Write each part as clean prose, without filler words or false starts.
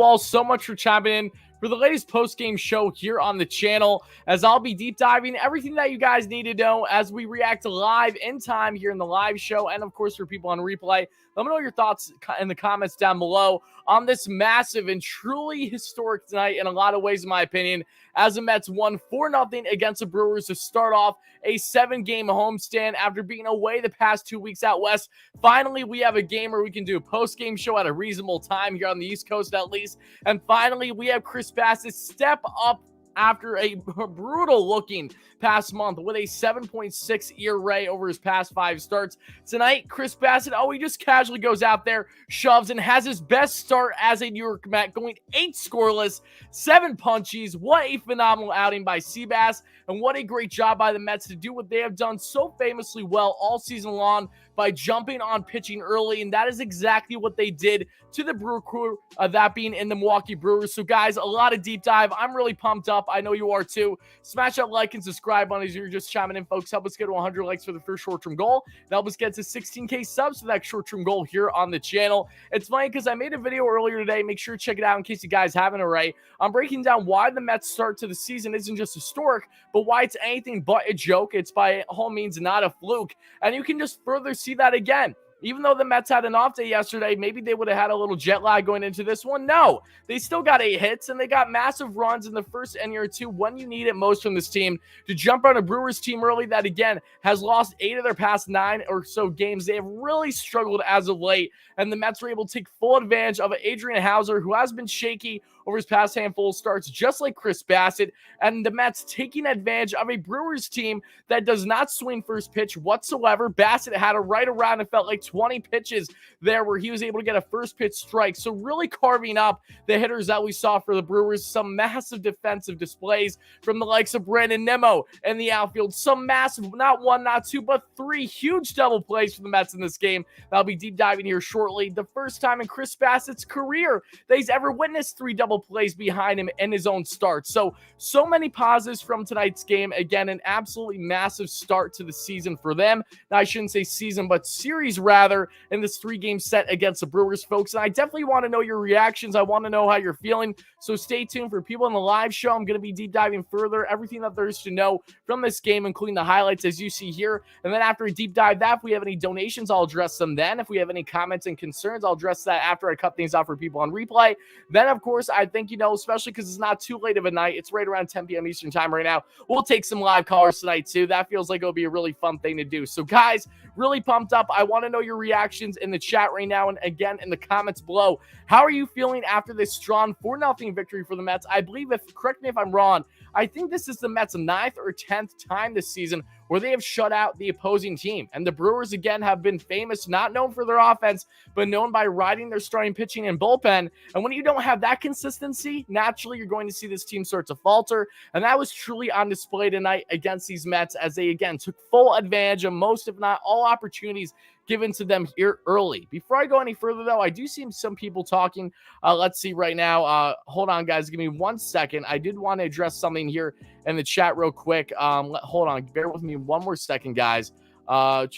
all so much for chiming in for the latest post-game show here on the channel, as I'll be deep diving everything that you guys need to know as we react live in time here in the live show. And of course, for people on replay, let me know your thoughts in the comments down below on this massive and truly historic night in a lot of ways, in my opinion, as the Mets won 4-0 against the Brewers to start off a 7-game homestand after being away the past 2 weeks out west. Finally, we have a game where we can do a post-game show at a reasonable time here on the East Coast at least. And finally, we have Chris Bassitt step up after a brutal-looking past month with a 7.6 ERA over his past 5 starts. Tonight, Chris Bassitt, he just casually goes out there, shoves, and has his best start as a New York Met, going 8 scoreless, 7 punchies. What a phenomenal outing by Seabass, and what a great job by the Mets to do what they have done so famously well all season long by jumping on pitching early, and that is exactly what they did to the Brewer crew, that being in the Milwaukee Brewers. So guys, a lot of deep dive. I'm really pumped up. I know you are too. Smash that like and subscribe button as you're just chiming in, folks. Help us get to 100 likes for the first short-term goal. Help us get to 16K subs for that short-term goal here on the channel. It's funny because I made a video earlier today. Make sure to check it out in case you guys haven't already. I'm breaking down why the Mets start to the season isn't just historic, but why it's anything but a joke. It's by all means not a fluke. And you can just further see that again. Even though the Mets had an off day yesterday, maybe they would have had a little jet lag going into this one. No, they still got 8 hits, and they got massive runs in the first inning or two when you need it most from this team to jump on a Brewers team early that, again, has lost 8 of their past 9 or so games. They have really struggled as of late, and the Mets were able to take full advantage of Adrian Hauser, who has been shaky over his past handful of starts, just like Chris Bassitt, and the Mets taking advantage of a Brewers team that does not swing first pitch whatsoever. Bassitt had a right around, it felt like 20 pitches there where he was able to get a first pitch strike. So really carving up the hitters that we saw for the Brewers. Some massive defensive displays from the likes of Brandon Nemo in the outfield. Some massive, not 1, not 2, but 3 huge double plays for the Mets in this game. I'll be deep diving here shortly. The first time in Chris Bassitt's career that he's ever witnessed 3 double plays behind him in his own start. So many positives from tonight's game. Again, an absolutely massive start to the season for them. Now, I shouldn't say season, but series rather, in this 3-game set against the Brewers, folks. And I definitely want to know your reactions. I want to know how you're feeling. So stay tuned for people in the live show. I'm going to be deep diving further, everything that there is to know from this game, including the highlights as you see here. And then after a deep dive, if we have any donations, I'll address them then. If we have any comments and concerns, I'll address that after I cut things off for people on replay. Then, of course, I think, especially because it's not too late of a night, it's right around 10 p.m. Eastern time right now, we'll take some live callers tonight too. That feels like it'll be a really fun thing to do. So guys, really pumped up. I want to know your reactions in the chat right now, and again in the comments below. How are you feeling after this strong 4-0 victory for the Mets? I believe, correct me if I'm wrong, I think this is the Mets' 9th or 10th time this season where they have shut out the opposing team. And the Brewers, again, have been famous, not known for their offense, but known by riding their starting pitching and bullpen. And when you don't have that consistency, naturally, you're going to see this team start to falter. And that was truly on display tonight against these Mets as they, again, took full advantage of most, if not all, opportunities given to them here early. Before I go any further, though, I do see some people talking. Let's see right now. Hold on, guys. Give me 1 second. I did want to address something here in the chat real quick. Hold on. Bear with me 1 more second, guys. I'm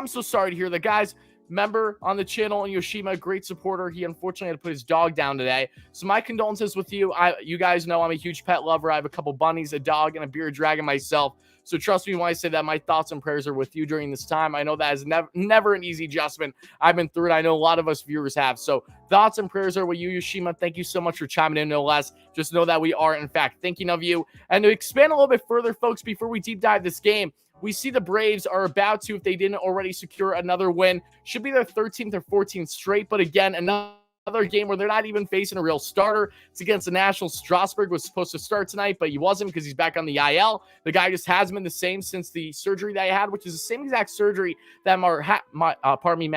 so sorry to hear that, guys. Member on the channel, and Yoshima, great supporter. He unfortunately had to put his dog down today. So my condolences with you. You guys know I'm a huge pet lover. I have a couple bunnies, a dog, and a bearded dragon myself. So trust me when I say that my thoughts and prayers are with you during this time. I know that is never an easy adjustment. I've been through it. I know a lot of us viewers have. So thoughts and prayers are with you, Yoshima. Thank you so much for chiming in, no less. Just know that we are, in fact, thinking of you. And to expand a little bit further, folks, before we deep dive this game, we see the Braves are about to, if they didn't already secure another win, should be their 13th or 14th straight. But again, another game where they're not even facing a real starter. It's against the Nationals. Strasburg was supposed to start tonight, but he wasn't because he's back on the IL. The guy just hasn't been the same since the surgery that he had, which is the same exact surgery that Matt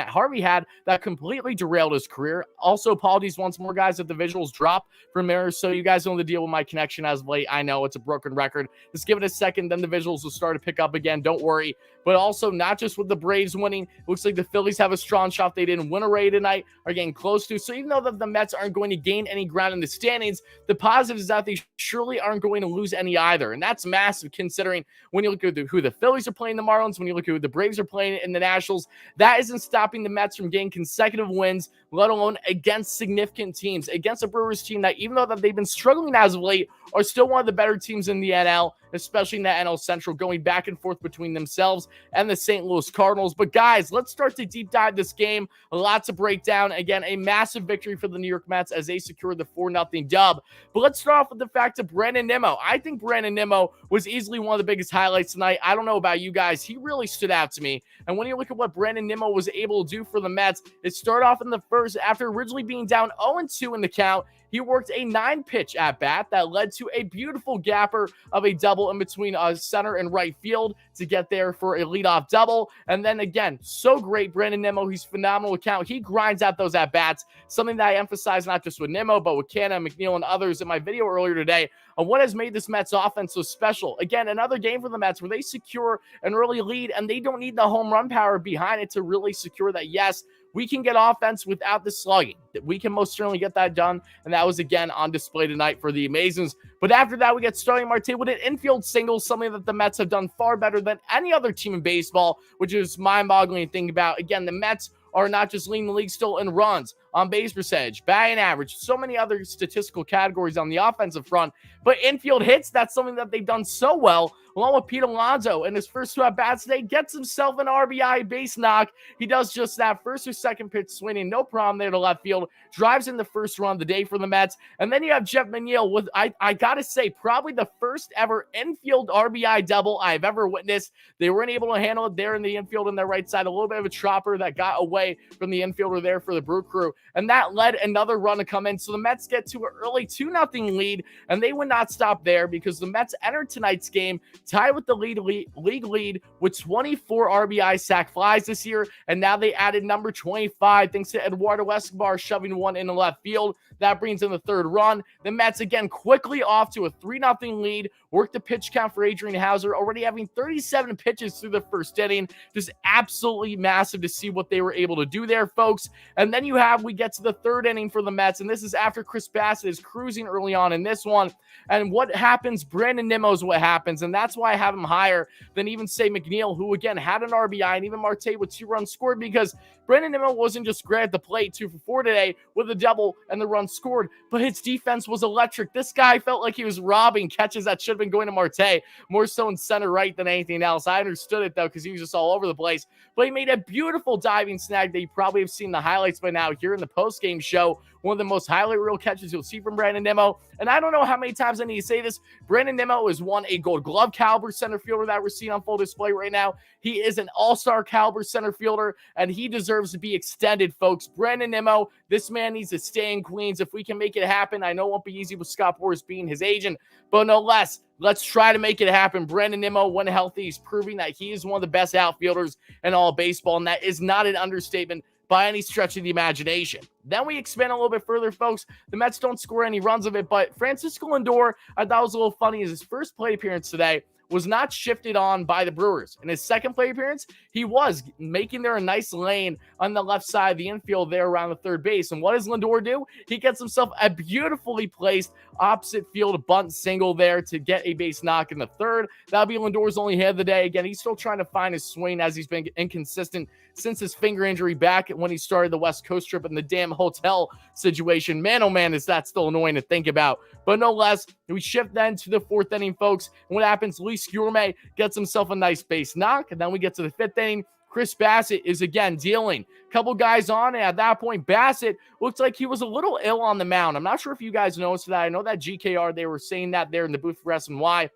Harvey had that completely derailed his career. Also, apologies once more, guys, if the visuals drop from there. So you guys know the deal with my connection as of late. I know it's a broken record. Just give it a second, then the visuals will start to pick up again. Don't worry. But also, not just with the Braves winning, it looks like the Phillies have a strong shot. They didn't win already tonight, are getting close to. So you even though the Mets aren't going to gain any ground in the standings, the positive is that they surely aren't going to lose any either. And that's massive considering when you look at who the Phillies are playing the Marlins, when you look at who the Braves are playing in the Nationals, that isn't stopping the Mets from getting consecutive wins, let alone against significant teams, against a Brewers team that, even though that they've been struggling as of late, are still one of the better teams in the NL, especially in the NL Central, going back and forth between themselves and the St. Louis Cardinals. But guys, let's start to deep dive this game. A lot to break down. Again, a massive victory for the New York Mets as they secured the 4-0 dub. But let's start off with the fact of Brandon Nimmo. I think Brandon Nimmo was easily one of the biggest highlights tonight. I don't know about you guys. He really stood out to me. And when you look at what Brandon Nimmo was able to do for the Mets, it started off in the first, after originally being down 0-2 in the count, he worked a 9-pitch at bat that led to a beautiful gapper of a double in between center and right field to get there for a leadoff double. And then again, so great, Brandon Nimmo. He's phenomenal account. He grinds out those at-bats, something that I emphasize not just with Nimmo, but with Canna, McNeil, and others in my video earlier today on what has made this Mets offense so special. Again, another game for the Mets where they secure an early lead and they don't need the home run power behind it to really secure that, yes, we can get offense without the slugging. We can most certainly get that done, and that was, again, on display tonight for the Amazons. But after that, we get Starling Marte with an infield single, something that the Mets have done far better than any other team in baseball, which is mind-boggling to think about. Again, the Mets are not just leading the league still in runs, on base percentage, batting average, so many other statistical categories on the offensive front. But infield hits, that's something that they've done so well, along with Pete Alonso in his first 2 at-bats today, gets himself an RBI base knock. He does just that, first or second pitch swinging, no problem there to left field, drives in the first run of the day for the Mets. And then you have Jeff McNeil with, I gotta say, probably the first ever infield RBI double I've ever witnessed. They weren't able to handle it there in the infield on their right side, a little bit of a chopper that got away from the infielder there for the Brew Crew. And that led another run to come in. So the Mets get to an early 2-0 lead, and they would not stop there because the Mets entered tonight's game tied with the league lead with 24 RBI sac flies this year. And now they added number 25 thanks to Eduardo Escobar shoving one in the left field. That brings in the third run. The Mets again quickly off to a 3-0 lead. Work the pitch count for Adrian Hauser, already having 37 pitches through the first inning. Just absolutely massive to see what they were able to do there, folks. And then we get to the third inning for the Mets, and this is after Chris Bassitt is cruising early on in this one. And what happens? Brandon Nimmo is what happens, and that's why I have him higher than even, say, McNeil, who, again, had an RBI, and even Marte with 2 runs scored, because Brandon Nimmo wasn't just great at the plate, 2 for 4 today with a double and the run scored, but his defense was electric. This guy felt like he was robbing catches that should have been going to Marte, more so in center right than anything else. I understood it, though, because he was just all over the place, but he made a beautiful diving snag that you probably have seen the highlights by now here in the post-game show. One of the most highlight reel catches you'll see from Brandon Nimmo. And I don't know how many times I need to say this. Brandon Nimmo is a Gold Glove caliber center fielder that we're seeing on full display right now. He is an all-star caliber center fielder, and he deserves to be extended, folks. Brandon Nimmo, this man needs to stay in Queens. If we can make it happen, I know it won't be easy with Scott Boras being his agent, but no less. Let's try to make it happen. Brandon Nimmo, when healthy, is proving that he is one of the best outfielders in all of baseball, and that is not an understatement by any stretch of the imagination. Then we expand a little bit further, folks. The Mets don't score any runs of it, but Francisco Lindor, I thought was a little funny, is his first plate appearance today was not shifted on by the Brewers. In his second plate appearance, he was making there a nice lane on the left side of the infield there around the third base. And what does Lindor do? He gets himself a beautifully placed opposite field bunt single there to get a base knock in the third. That'll be Lindor's only hit of the day. Again, he's still trying to find his swing as he's been inconsistent since his finger injury back when he started the West Coast trip in the damn hotel situation. Man, oh man, is that still annoying to think about. But no less, we shift then to the fourth inning, folks. And what happens? Luis Gourmet gets himself a nice base knock. And then we get to the fifth inning. Chris Bassitt is again dealing. Couple guys on, and at that point, Bassitt looks like he was a little ill on the mound. I'm not sure if you guys noticed that. I know that GKR, they were saying that there in the booth for SNY.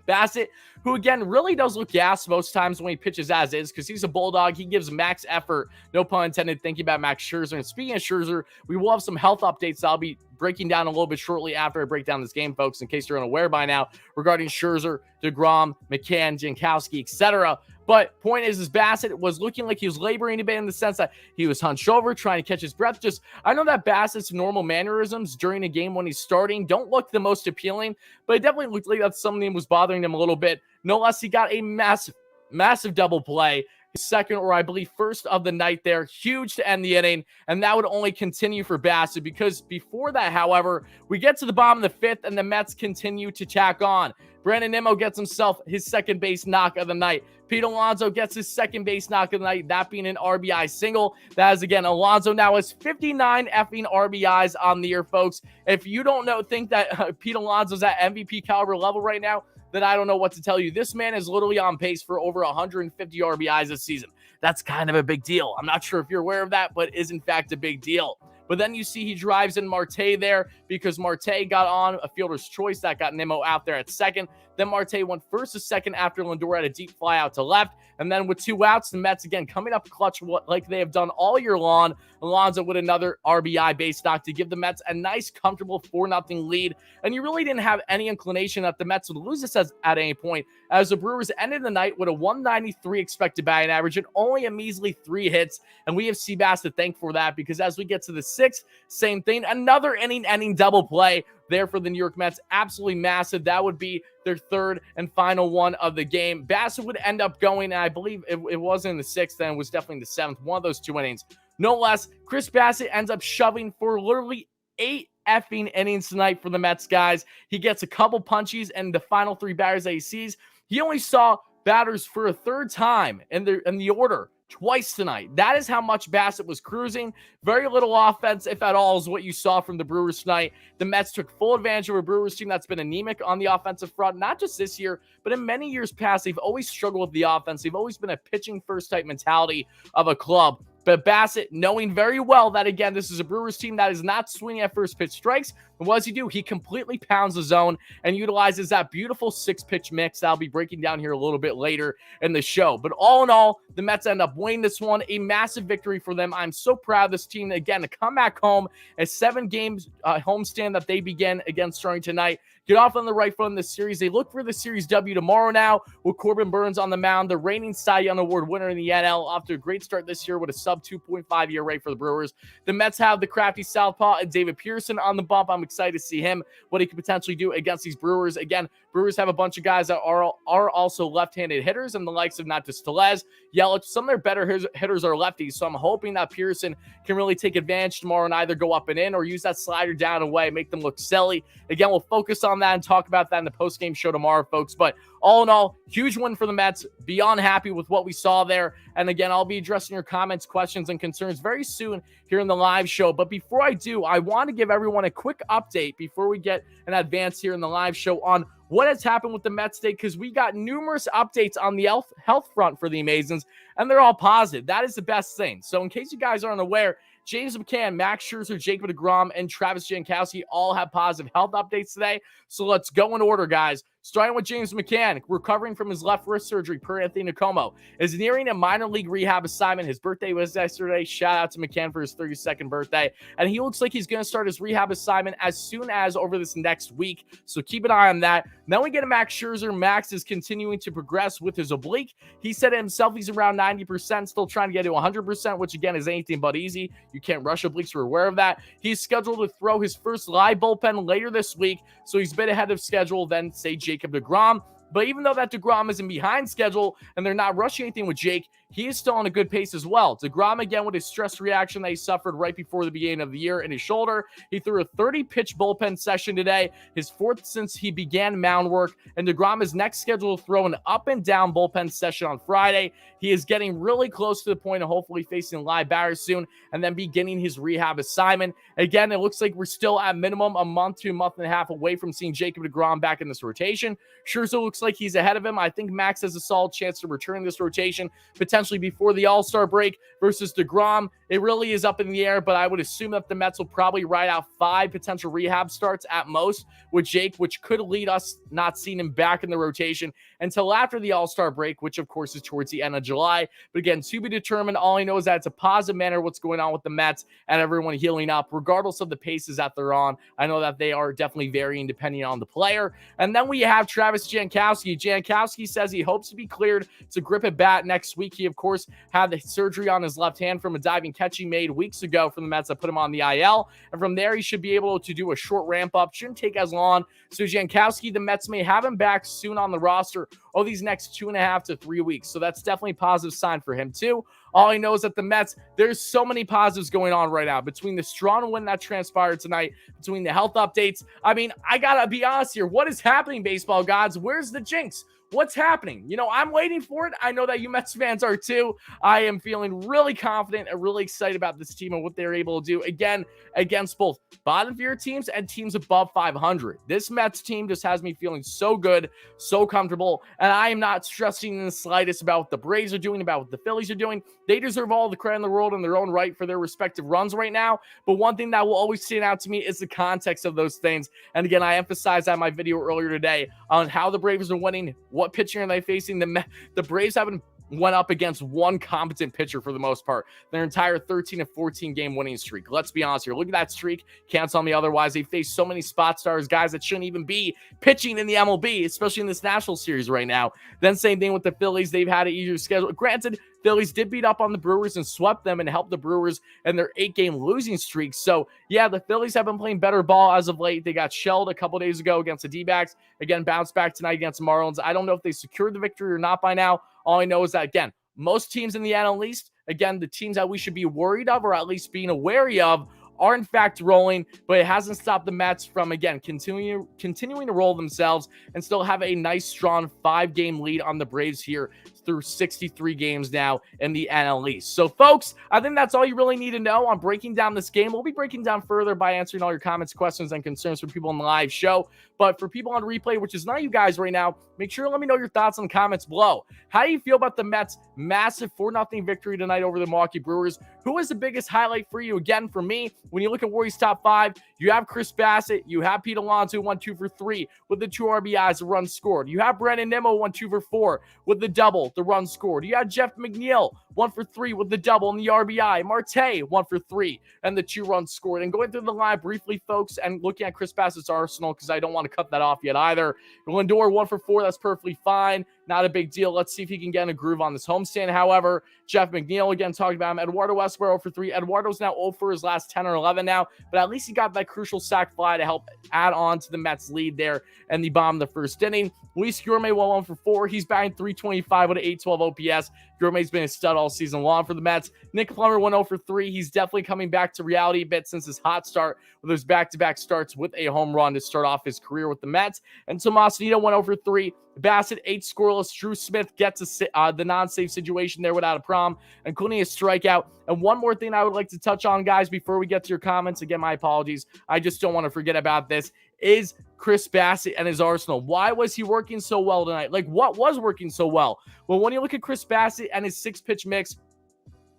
Bassitt, who again really does look gassed most times when he pitches as is, because he's a bulldog. He gives max effort, no pun intended, thinking about Max Scherzer. And speaking of Scherzer, we will have some health updates I'll be breaking down a little bit shortly after I break down this game, folks, in case you're unaware by now, regarding Scherzer, DeGrom, McCann, Jankowski, etc. But point is Bassitt was looking like he was laboring a bit in the sense that he was hunched over, trying to catch his breath. I know that Bassitt's normal mannerisms during a game when he's starting don't look the most appealing, but it definitely looked like that's something that was bothering him a little bit. No less, he got a massive double play. second, or I believe first of the night there. Huge to end the inning, and that would only continue for Bassitt, because before that, however, we get to the bottom of the fifth, and the Mets continue to tack on. Brandon Nimmo gets himself his second base knock of the night. Pete Alonso gets his second base knock of the night, that being an RBI single. That is, again, Alonso now has 59 effing RBIs on the year, folks. If you don't think that Pete Alonso's at MVP caliber level right now, then I don't know what to tell you. This man is literally on pace for over 150 RBIs this season. That's kind of a big deal. I'm not sure if you're aware of that, but is in fact a big deal. But then you see he drives in Marte there, because Marte got on a fielder's choice. That got Nemo out there at second. Then Marte went first to second after Lindor had a deep fly out to left. And then with 2 outs, the Mets again coming up clutch like they have done all year long. Alonso with another RBI base knock to give the Mets a nice, comfortable 4-0 lead. And you really didn't have any inclination that the Mets would lose this at any point, as the Brewers ended the night with a 193 expected batting average and only a measly 3 hits. And we have Seabass to thank for that, because as we get to the 6th, same thing, another inning double play there for the New York Mets. Absolutely massive. That would be their 3rd and final one of the game. Bassitt would end up going, and I believe it wasn't in the 6th, then it was definitely in the 7th, one of those 2 innings. No less, Chris Bassitt ends up shoving for literally 8 effing innings tonight for the Mets, guys. He gets a couple punchies, and the final 3 batters that he sees, he only saw batters for a 3rd time in the order twice tonight. That is how much Bassitt was cruising. Very little offense, if at all, is what you saw from the Brewers tonight. The Mets took full advantage of a Brewers team that's been anemic on the offensive front, not just this year, but in many years past. They've always struggled with the offense. They've always been a pitching first type mentality of a club. But Bassitt, knowing very well that, again, this is a Brewers team that is not swinging at first pitch strikes, and what does he do? He completely pounds the zone and utilizes that beautiful 6-pitch mix that I'll be breaking down here a little bit later in the show. But all in all, the Mets end up winning this one. A massive victory for them. I'm so proud of this team. Again, to come back home, a 7-game homestand that they begin again starting tonight. Get off on the right foot in this series. They look for the Series W tomorrow now with Corbin Burns on the mound, the reigning Cy Young Award winner in the NL, after a great start this year with a sub 2.5 ERA for the Brewers. The Mets have the crafty southpaw and David Pearson on the bump. I'm excited to see him, what he could potentially do against these Brewers. Again, Brewers have a bunch of guys that are also left-handed hitters, and the likes of not just Tellez, Yelich. Some of their better hitters are lefties, so I'm hoping that Pearson can really take advantage tomorrow and either go up and in or use that slider down and away, make them look silly. Again, we'll focus on that and talk about that in the post-game show tomorrow, folks. But all in all, huge win for the Mets. Beyond happy with what we saw there. And again, I'll be addressing your comments, questions, and concerns very soon here in the live show. But before I do, I want to give everyone a quick update before we get an advance here in the live show on what has happened with the Mets today, because we got numerous updates on the health front for the Amazons, and they're all positive. That is the best thing. So in case you guys aren't aware, James McCann, Max Scherzer, Jacob deGrom, and Travis Jankowski all have positive health updates today. So let's go in order, guys. Starting with James McCann, recovering from his left wrist surgery per Anthony Nicomo, is nearing a minor league rehab assignment. His birthday was yesterday. Shout out to McCann for his 32nd birthday. And he looks like he's going to start his rehab assignment as soon as over this next week. So keep an eye on that. Then we get a Max Scherzer. Max is continuing to progress with his oblique. He said himself he's around 90%, still trying to get to 100%, which again is anything but easy. You can't rush obliques. We're aware of that. He's scheduled to throw his first live bullpen later this week, so he's a bit ahead of schedule than, say, Jacob deGrom. But even though that deGrom isn't behind schedule and they're not rushing anything with Jake, he is still on a good pace as well. deGrom, again, with his stress reaction that he suffered right before the beginning of the year in his shoulder. He threw a 30-pitch bullpen session today, his 4th since he began mound work. And deGrom is next scheduled to throw an up-and-down bullpen session on Friday. He is getting really close to the point of hopefully facing live batters soon and then beginning his rehab assignment. Again, it looks like we're still at minimum a month to a month and a half away from seeing Jacob deGrom back in this rotation. Scherzer looks like he's ahead of him. I think Max has a solid chance to return this rotation, potentially before the All-Star break. Versus deGrom, it really is up in the air, but I would assume that the Mets will probably ride out 5 potential rehab starts at most with Jake, which could lead us not seeing him back in the rotation until after the All-Star break, which of course is towards the end of July. But again, to be determined. All I know is that it's a positive manner what's going on with the Mets and everyone healing up, regardless of the paces that they're on. I know that they are definitely varying depending on the player. And then we have Travis Jankowski. Jankowski says he hopes to be cleared to grip a bat next week. He, of course, had the surgery on his left hand from a diving catch he made weeks ago from the Mets that put him on the IL. And from there, he should be able to do a short ramp up. Shouldn't take as long. So Jankowski, the Mets may have him back soon on the roster over these next 2.5 to 3 weeks. So that's definitely a positive sign for him too. All I know is that the Mets, there's so many positives going on right now between the strong win that transpired tonight, between the health updates. I mean, I gotta be honest here. What is happening, baseball gods? Where's the jinx? What's happening? You know, I'm waiting for it. I know that you Mets fans are too. I am feeling really confident and really excited about this team and what they're able to do, again, against both bottom tier teams and teams above 500. This Mets team just has me feeling so good, so comfortable, and I am not stressing in the slightest about what the Braves are doing, about what the Phillies are doing. They deserve all the credit in the world in their own right for their respective runs right now, but one thing that will always stand out to me is the context of those things. And again, I emphasized that in my video earlier today on how the Braves are winning, what pitching are they facing. The Braves haven't went up against one competent pitcher for the most part their entire 13 and 14 game winning streak. Let's be honest here. Look at that streak. Can't tell me otherwise. They face so many spot stars, guys that shouldn't even be pitching in the MLB, especially in this National Series right now. Then same thing with the Phillies. They've had an easier schedule. Granted, Phillies did beat up on the Brewers and swept them and helped the Brewers in their 8-game losing streak. So, yeah, the Phillies have been playing better ball as of late. They got shelled a couple days ago against the D-backs. Again, bounced back tonight against the Marlins. I don't know if they secured the victory or not by now. All I know is that, again, most teams in the NL East, again, the teams that we should be worried of or at least being wary of, are in fact rolling, but it hasn't stopped the Mets from, again, continuing to roll themselves and still have a nice, strong 5-game lead on the Braves here through 63 games now in the NL East. So, folks, I think that's all you really need to know on breaking down this game. We'll be breaking down further by answering all your comments, questions, and concerns from people in the live show. But for people on replay, which is none of you guys right now, make sure to let me know your thoughts in the comments below. How do you feel about the Mets' massive 4-0 victory tonight over the Milwaukee Brewers? Who is the biggest highlight for you? Again, for me, when you look at Warriors' top 5, you have Chris Bassitt, you have Pete Alonso, 1 2 for 3 with the 2 RBIs, the run scored. You have Brandon Nemo, 1 2 for 4 with the double, the run scored. You have Jeff McNeil, 1 for 3 with the double and the RBI. Marte, 1 for 3 and the 2 runs scored. And going through the line briefly, folks, and looking at Chris Bassitt's arsenal, because I don't want to cut that off yet either. Lindor, 1 for 4. That's perfectly fine. Not a big deal. Let's see if he can get in a groove on this homestand. However, Jeff McNeil, again, talking about him. Eduardo Escobar, 0 for 3. Eduardo's now 0 for his last 10 or 11 now, but at least he got that crucial sac fly to help add on to the Mets' lead there and the bottom of the first inning. Luis Gourmet, 1 for 4. He's batting .325 with an .812 OPS. Gourmet's been a stud all season long for the Mets. Nick Plummer, 1 for 3. He's definitely coming back to reality a bit since his hot start with those back-to-back starts with a home run to start off his career with the Mets. And Tomas Nido, 1 for 3. Bassitt, 8 scoreless. Drew Smith gets the non-save situation there without a problem, including a strikeout. And one more thing I would like to touch on, guys, before we get to your comments. Again, my apologies. I just don't want to forget about this. Is Chris Bassitt and his arsenal. Why was he working so well tonight? Like, what was working so well? Well, when you look at Chris Bassitt and his 6-pitch mix,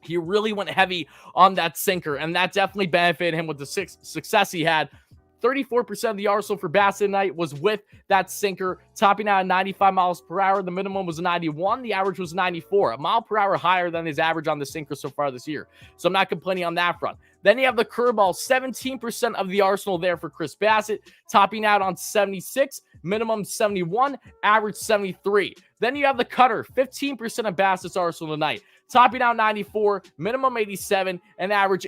he really went heavy on that sinker, and that definitely benefited him with the success he had. 34% of the arsenal for Bassitt tonight was with that sinker, topping out at 95 miles per hour. The minimum was 91. The average was 94, a mile per hour higher than his average on the sinker so far this year. So I'm not complaining on that front. Then you have the curveball, 17% of the arsenal there for Chris Bassitt, topping out on 76, minimum 71, average 73. Then you have the cutter, 15% of Bassitt's arsenal tonight, topping out 94, minimum 87, and average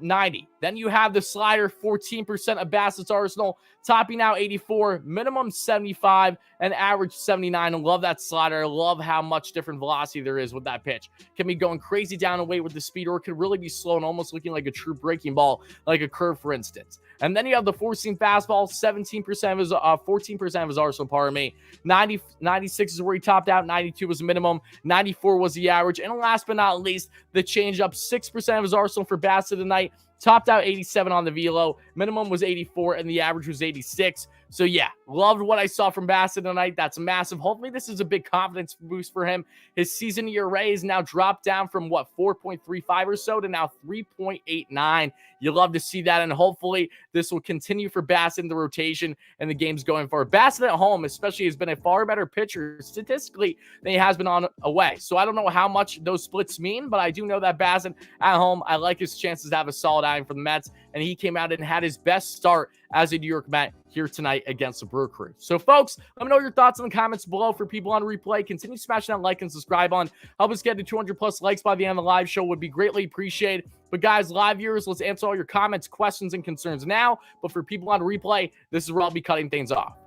90. Then you have the slider, 14% of Bassitt's arsenal, topping out 84, minimum 75, and average 79. I love that slider. I love how much different velocity there is with that pitch. Can be going crazy down and away with the speed, or it could really be slow and almost looking like a true breaking ball, like a curve, for instance. And then you have the four-seam fastball, 17% of his, 14% of his arsenal, pardon me. 96 is where he topped out. 92 was the minimum. 94 was the average. And last but not least, the changeup, 6% of his arsenal for Bassitt tonight. Topped out 87 on the velo. Minimum was 84, and the average was 86. So, yeah, loved what I saw from Bassitt tonight. That's massive. Hopefully, this is a big confidence boost for him. His season ERA is now dropped down from, 4.35 or so to now 3.89. You love to see that, and hopefully, this will continue for Bassitt in the rotation and the games going forward. Bassitt at home, especially, has been a far better pitcher statistically than he has been on away. So, I don't know how much those splits mean, but I do know that Bassitt at home, I like his chances to have a solid outing for the Mets, and he came out and had his best start as a New York Met here tonight against the Brewer Crew. So, folks, let me know your thoughts in the comments below. For people on replay, continue smashing that like and subscribe on. Help us get to 200+ likes by the end of the live show would be greatly appreciated. But, guys, live viewers, let's answer all your comments, questions, and concerns now. But for people on replay, this is where I'll be cutting things off.